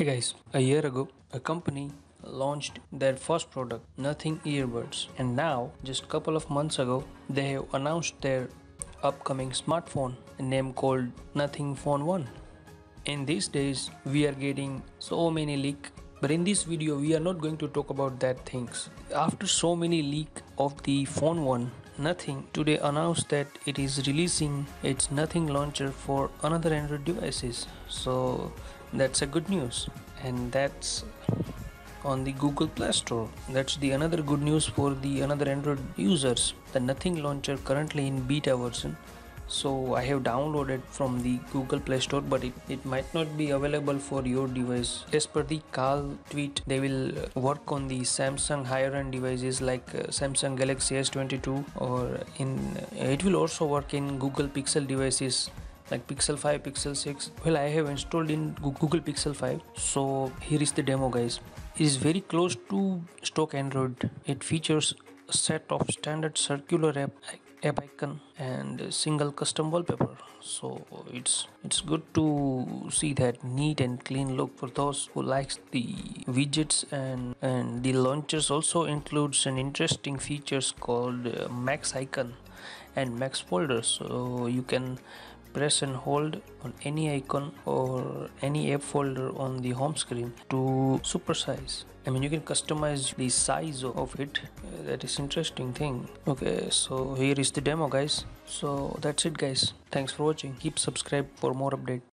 Hey guys, a year ago, a company launched their first product, Nothing Earbuds, and now, just a couple of months ago, they have announced their upcoming smartphone, a name called Nothing Phone 1. In these days, we are getting so many leak, but in this video, we are not going to talk about that things. After so many leak of the Phone 1, Nothing today announced that it is releasing its Nothing launcher for another Android devices. So that's a good news, and that's on the Google Play Store. That's the another good news for the another Android users. The Nothing launcher currently in beta version. So I have downloaded from the Google Play Store, but it might not be available for your device. As per the Carl tweet, they will work on the Samsung higher end devices like Samsung Galaxy S22, or in it will also work in Google Pixel devices like Pixel 5, Pixel 6. Well, I have installed in Google Pixel 5. So here is the demo, guys. It is very close to stock Android. It features a set of standard circular app icon and a single custom wallpaper. So it's good to see that neat and clean look for those who likes the widgets, and the launchers also includes an interesting features called Max icon and Max folder. So you can press and hold on any icon or any app folder on the home screen to supersize. I mean, you can customize the size of it. That is interesting thing. Okay, so here is the demo, guys. So that's it, guys. Thanks for watching. Keep subscribed for more updates.